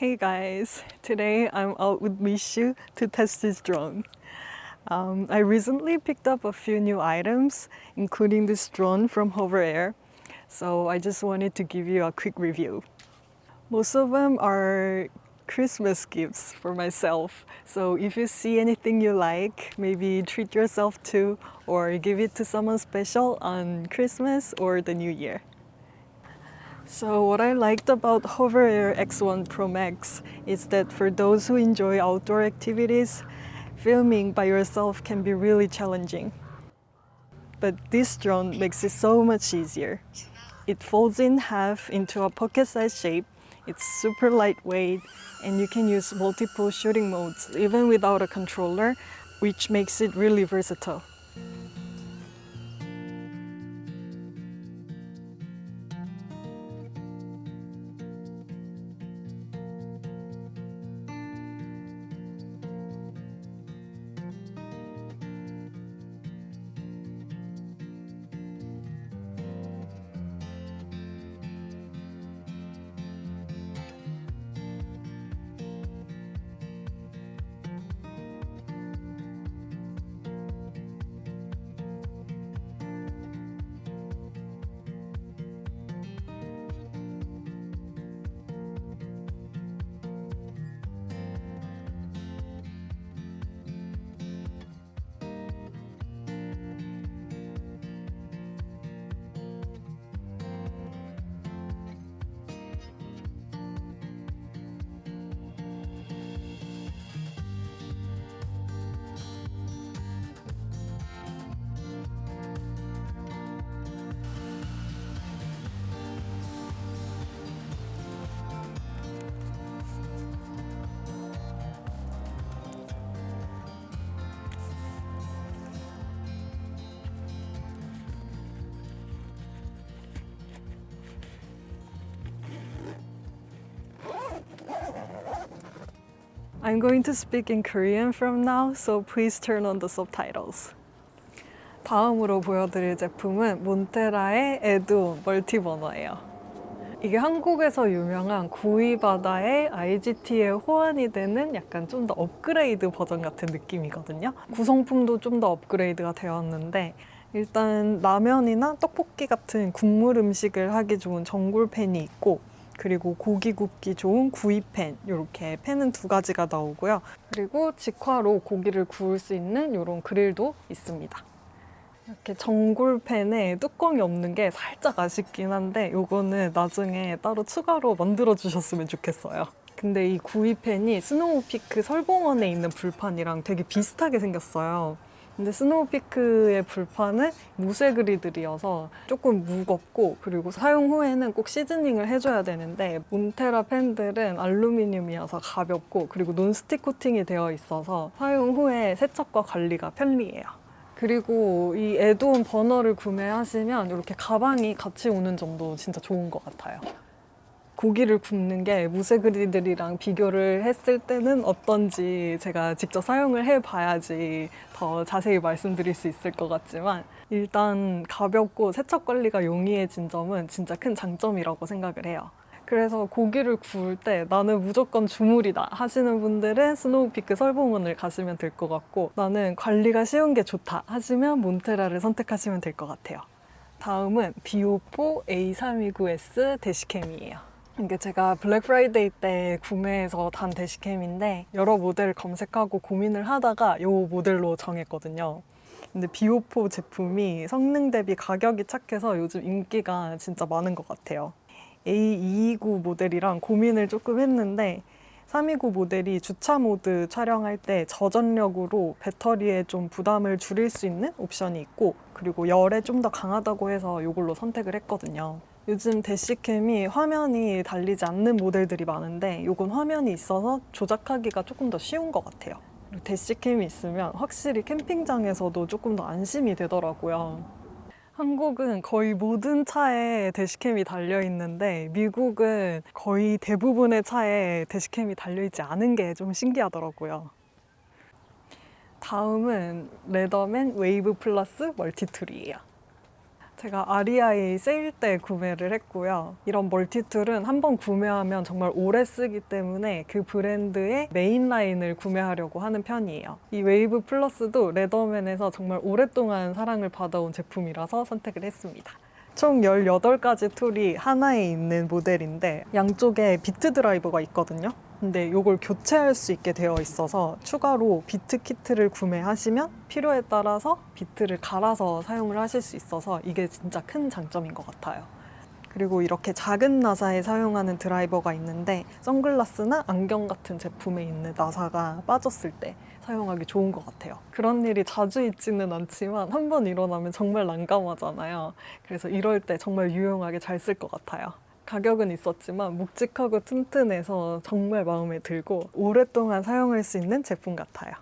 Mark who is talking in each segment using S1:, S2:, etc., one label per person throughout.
S1: Hey guys, today I'm out with Mishu to test this drone. I recently picked up a few new items, including this drone from Hover Air, so I just wanted to give you a quick review. Most of them are Christmas gifts for myself, so if you see anything you like, maybe treat yourself to or give it to someone special on Christmas or the New Year. So what I liked about Hover Air X1 Pro Max is that for those who enjoy outdoor activities, filming by yourself can be really challenging. But this drone makes it so much easier. It folds in half into a pocket-sized shape, it's super lightweight, and you can use multiple shooting modes even without a controller, which makes it really versatile. I'm going to speak in Korean from now, so please turn on the subtitles. 다음으로 보여드릴 제품은 몬테라의 에드온 멀티버너예요. 이게 한국에서 유명한 구이바다의 IGT에 호환이 되는 약간 좀 더 업그레이드 버전 같은 느낌이거든요. 구성품도 좀 더 업그레이드가 되었는데 일단 라면이나 떡볶이 같은 국물 음식을 하기 좋은 전골팬이 있고 그리고 고기 굽기 좋은 구이팬, 이렇게 팬은 두 가지가 나오고요. 그리고 직화로 고기를 구울 수 있는 이런 그릴도 있습니다. 이렇게 전골팬에 뚜껑이 없는 게 살짝 아쉽긴 한데 이거는 나중에 따로 추가로 만들어 주셨으면 좋겠어요. 근데 이 구이팬이 스노우피크 설봉원에 있는 불판이랑 되게 비슷하게 생겼어요. 근데 스노우피크의 불판은 무쇠 그리들이어서 조금 무겁고 그리고 사용 후에는 꼭 시즈닝을 해줘야 되는데 몬테라 팬들은 알루미늄이어서 가볍고 그리고 논스틱 코팅이 되어 있어서 사용 후에 세척과 관리가 편리해요. 그리고 이 에드온 버너를 구매하시면 이렇게 가방이 같이 오는 정도 진짜 좋은 것 같아요. 고기를 굽는 게 무쇠 그릴들이랑 비교를 했을 때는 어떤지 제가 직접 사용을 해봐야지 더 자세히 말씀드릴 수 있을 것 같지만 일단 가볍고 세척 관리가 용이해진 점은 진짜 큰 장점이라고 생각을 해요. 그래서 고기를 구울 때 나는 무조건 주물이다 하시는 분들은 스노우피크 설봉원을 가시면 될 것 같고 나는 관리가 쉬운 게 좋다 하시면 몬테라를 선택하시면 될 것 같아요. 다음은 비오포 A329S 대시캠이에요. 이게 제가 블랙 프라이데이 때 구매해서 단 대시캠인데 여러 모델을 검색하고 고민을 하다가 이 모델로 정했거든요. 근데 비오포 제품이 성능 대비 가격이 착해서 요즘 인기가 진짜 많은 것 같아요. A229 모델이랑 고민을 조금 했는데 329 모델이 주차 모드 촬영할 때 저전력으로 배터리에 좀 부담을 줄일 수 있는 옵션이 있고 그리고 열에 좀 더 강하다고 해서 이걸로 선택을 했거든요. 요즘 대시캠이 화면이 달리지 않는 모델들이 많은데 이건 화면이 있어서 조작하기가 조금 더 쉬운 것 같아요. 대시캠이 있으면 확실히 캠핑장에서도 조금 더 안심이 되더라고요. 한국은 거의 모든 차에 대시캠이 달려있는데 미국은 거의 대부분의 차에 대시캠이 달려있지 않은 게 좀 신기하더라고요. 다음은 레더맨 웨이브 플러스 멀티툴이에요. 제가 REI 세일 때 구매를 했고요. 이런 멀티툴은 한번 구매하면 정말 오래 쓰기 때문에 그 브랜드의 메인 라인을 구매하려고 하는 편이에요. 이 웨이브 플러스도 레더맨에서 정말 오랫동안 사랑을 받아온 제품이라서 선택을 했습니다. 총 18가지 툴이 하나에 있는 모델인데 양쪽에 비트 드라이버가 있거든요. 근데 이걸 교체할 수 있게 되어 있어서 추가로 비트 키트를 구매하시면 필요에 따라서 비트를 갈아서 사용을 하실 수 있어서 이게 진짜 큰 장점인 것 같아요. 그리고 이렇게 작은 나사에 사용하는 드라이버가 있는데 선글라스나 안경 같은 제품에 있는 나사가 빠졌을 때 사용하기 좋은 것 같아요. 그런 일이 자주 있지는 않지만 한 번 일어나면 정말 난감하잖아요. 그래서 이럴 때 정말 유용하게 잘 쓸 것 같아요. 가격은 있었지만 묵직하고 튼튼해서 정말 마음에 들고 오랫동안 사용할 수 있는 제품 같아요.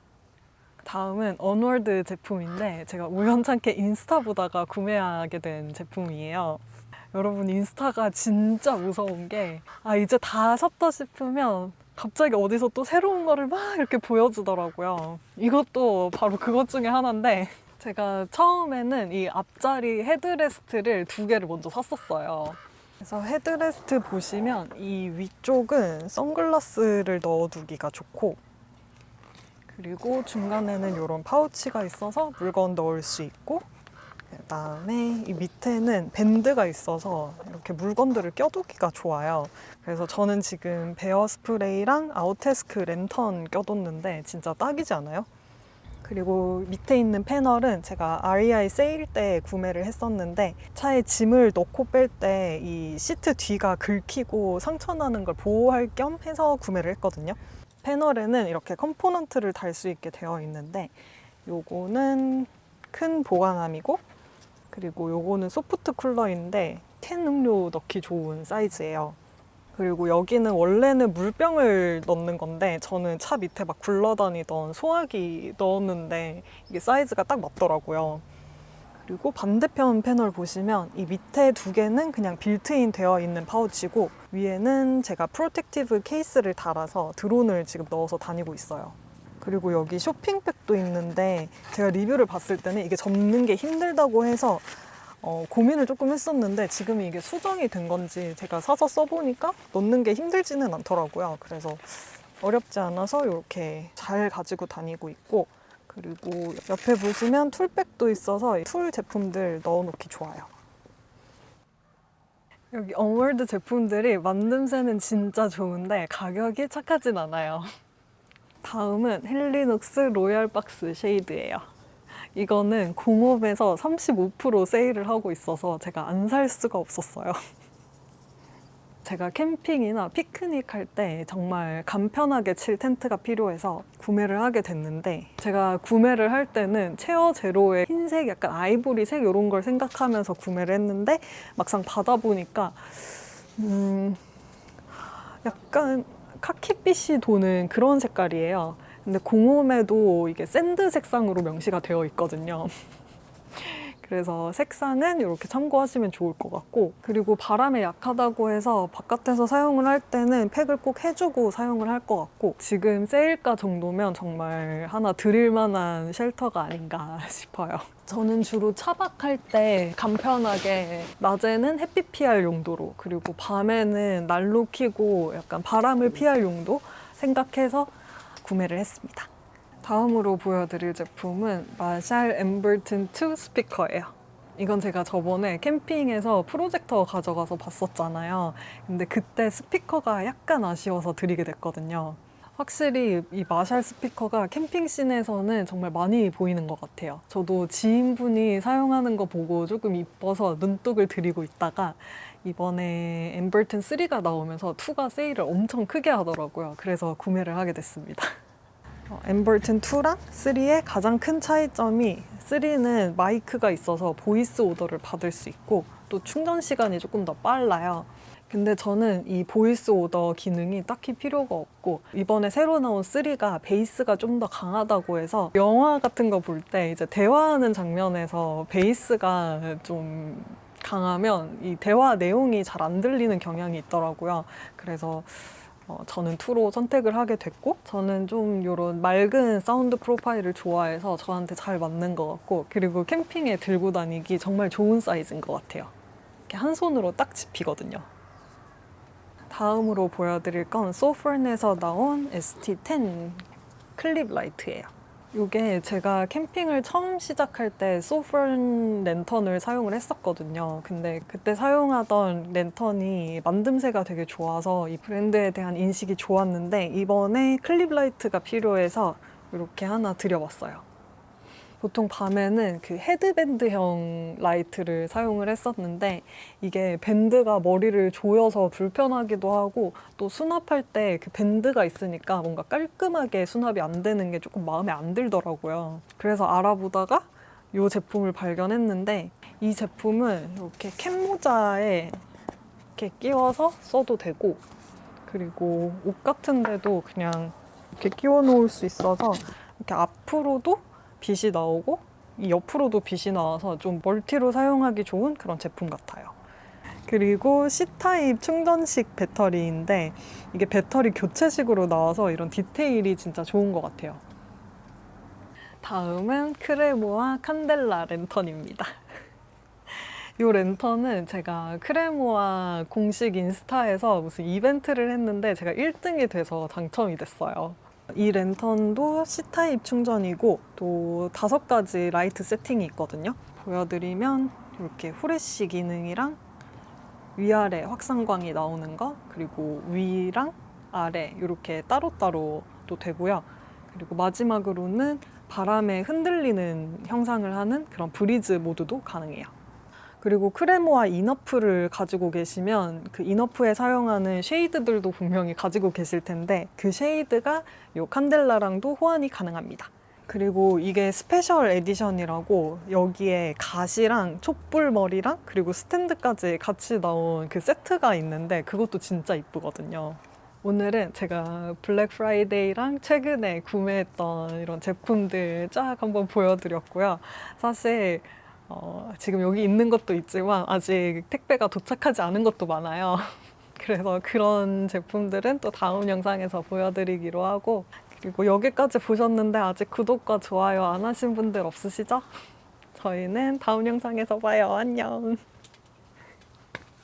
S1: 다음은 언월드 제품인데 제가 우연찮게 인스타 보다가 구매하게 된 제품이에요. 여러분, 인스타가 진짜 무서운 게 이제 다 샀다 싶으면 갑자기 어디서 또 새로운 거를 막 이렇게 보여주더라고요. 이것도 바로 그것 중에 하나인데 제가 처음에는 이 앞자리 헤드레스트를 2개를 먼저 샀었어요. 그래서 헤드레스트 보시면 이 위쪽은 선글라스를 넣어두기가 좋고, 그리고 중간에는 이런 파우치가 있어서 물건 넣을 수 있고, 그다음에 이 밑에는 밴드가 있어서 이렇게 물건들을 껴두기가 좋아요. 그래서 저는 지금 베어 스프레이랑 아우테스크 랜턴 껴뒀는데 진짜 딱이지 않아요? 그리고 밑에 있는 패널은 제가 REI 세일 때 구매를 했었는데 차에 짐을 넣고 뺄 때 이 시트 뒤가 긁히고 상처 나는 걸 보호할 겸 해서 구매를 했거든요. 패널에는 이렇게 컴포넌트를 달 수 있게 되어 있는데 요거는 큰 보관함이고, 그리고 요거는 소프트 쿨러인데 캔 음료 넣기 좋은 사이즈예요. 그리고 여기는 원래는 물병을 넣는 건데 저는 차 밑에 막 굴러다니던 소화기 넣었는데 이게 사이즈가 딱 맞더라고요. 그리고 반대편 패널 보시면 이 밑에 2개는 그냥 빌트인 되어 있는 파우치고 위에는 제가 프로텍티브 케이스를 달아서 드론을 지금 넣어서 다니고 있어요. 그리고 여기 쇼핑백도 있는데 제가 리뷰를 봤을 때는 이게 접는 게 힘들다고 해서 고민을 조금 했었는데 지금 이게 수정이 된 건지 제가 사서 써보니까 넣는 게 힘들지는 않더라고요. 그래서 어렵지 않아서 이렇게 잘 가지고 다니고 있고, 그리고 옆에 보시면 툴백도 있어서 툴 제품들 넣어놓기 좋아요. 여기 언월드 제품들이 만듦새는 진짜 좋은데 가격이 착하진 않아요. 다음은 헬리눅스 로얄 박스 쉐이드예요. 이거는 공홈에서 35% 세일을 하고 있어서 제가 안 살 수가 없었어요. 제가 캠핑이나 피크닉 할 때 정말 간편하게 칠 텐트가 필요해서 구매를 하게 됐는데, 제가 구매를 할 때는 체어 제로의 흰색, 약간 아이보리색 이런 걸 생각하면서 구매를 했는데 막상 받아보니까 약간 카키빛이 도는 그런 색깔이에요. 근데 공홈에도 이게 샌드 색상으로 명시가 되어 있거든요. 그래서 색상은 이렇게 참고하시면 좋을 것 같고, 그리고 바람에 약하다고 해서 바깥에서 사용을 할 때는 팩을 꼭 해주고 사용을 할 것 같고, 지금 세일가 정도면 정말 하나 드릴 만한 쉘터가 아닌가 싶어요. 저는 주로 차박할 때 간편하게 낮에는 햇빛 피할 용도로, 그리고 밤에는 난로 켜고 약간 바람을 피할 용도 생각해서 구매를 했습니다. 다음으로 보여드릴 제품은 마샬 엠버튼 2 스피커예요. 이건 제가 저번에 캠핑에서 프로젝터 가져가서 봤었잖아요. 근데 그때 스피커가 약간 아쉬워서 드리게 됐거든요. 확실히 이 마샬 스피커가 캠핑씬에서는 정말 많이 보이는 것 같아요. 저도 지인분이 사용하는 거 보고 조금 이뻐서 눈독을 들이고 있다가 이번에 엠버튼 3가 나오면서 2가 세일을 엄청 크게 하더라고요. 그래서 구매를 하게 됐습니다. 엠버튼 2랑 3의 가장 큰 차이점이, 3는 마이크가 있어서 보이스 오더를 받을 수 있고 또 충전 시간이 조금 더 빨라요. 근데 저는 이 보이스 오더 기능이 딱히 필요가 없고, 이번에 새로 나온 3가 베이스가 좀 더 강하다고 해서 영화 같은 거 볼 때 이제 대화하는 장면에서 베이스가 좀 강하면 이 대화 내용이 잘 안 들리는 경향이 있더라고요. 그래서 저는 2로 선택을 하게 됐고, 저는 좀 이런 맑은 사운드 프로파일을 좋아해서 저한테 잘 맞는 것 같고, 그리고 캠핑에 들고 다니기 정말 좋은 사이즈인 것 같아요. 이렇게 한 손으로 딱 집히거든요. 다음으로 보여드릴 건 소프론에서 나온 ST10 클립 라이트예요. 이게 제가 캠핑을 처음 시작할 때 소프론 랜턴을 사용을 했었거든요. 근데 그때 사용하던 랜턴이 만듦새가 되게 좋아서 이 브랜드에 대한 인식이 좋았는데, 이번에 클립 라이트가 필요해서 이렇게 하나 들여봤어요. 보통 밤에는 그 헤드밴드형 라이트를 사용을 했었는데, 이게 밴드가 머리를 조여서 불편하기도 하고, 또 수납할 때 그 밴드가 있으니까 뭔가 깔끔하게 수납이 안 되는 게 조금 마음에 안 들더라고요. 그래서 알아보다가 이 제품을 발견했는데, 이 제품은 이렇게 캡모자에 이렇게 끼워서 써도 되고, 그리고 옷 같은 데도 그냥 이렇게 끼워 놓을 수 있어서 이렇게 앞으로도 빛이 나오고 이 옆으로도 빛이 나와서 좀 멀티로 사용하기 좋은 그런 제품 같아요. 그리고 C타입 충전식 배터리인데, 이게 배터리 교체식으로 나와서 이런 디테일이 진짜 좋은 것 같아요. 다음은 크레모아 칸델라 랜턴입니다. 이 랜턴은 제가 크레모아 공식 인스타에서 무슨 이벤트를 했는데 제가 1등이 돼서 당첨이 됐어요. 이 랜턴도 C타입 충전이고 또 5가지 라이트 세팅이 있거든요. 보여드리면 이렇게 후레쉬 기능이랑 위아래 확산광이 나오는 거, 그리고 위랑 아래 이렇게 따로따로 또 되고요. 그리고 마지막으로는 바람에 흔들리는 형상을 하는 그런 브리즈 모드도 가능해요. 그리고 크레모아 이너프를 가지고 계시면 그 이너프에 사용하는 쉐이드들도 분명히 가지고 계실 텐데, 그 쉐이드가 이 칸델라랑도 호환이 가능합니다. 그리고 이게 스페셜 에디션이라고 여기에 갓이랑 촛불머리랑 그리고 스탠드까지 같이 나온 그 세트가 있는데, 그것도 진짜 이쁘거든요. 오늘은 제가 블랙 프라이데이랑 최근에 구매했던 이런 제품들 쫙 한번 보여드렸고요. 사실 지금 여기 있는 것도 있지만 아직 택배가 도착하지 않은 것도 많아요. 그래서 그런 제품들은 또 다음 영상에서 보여드리기로 하고, 그리고 여기까지 보셨는데 아직 구독과 좋아요 안 하신 분들 없으시죠? 저희는 다음 영상에서 봐요. 안녕.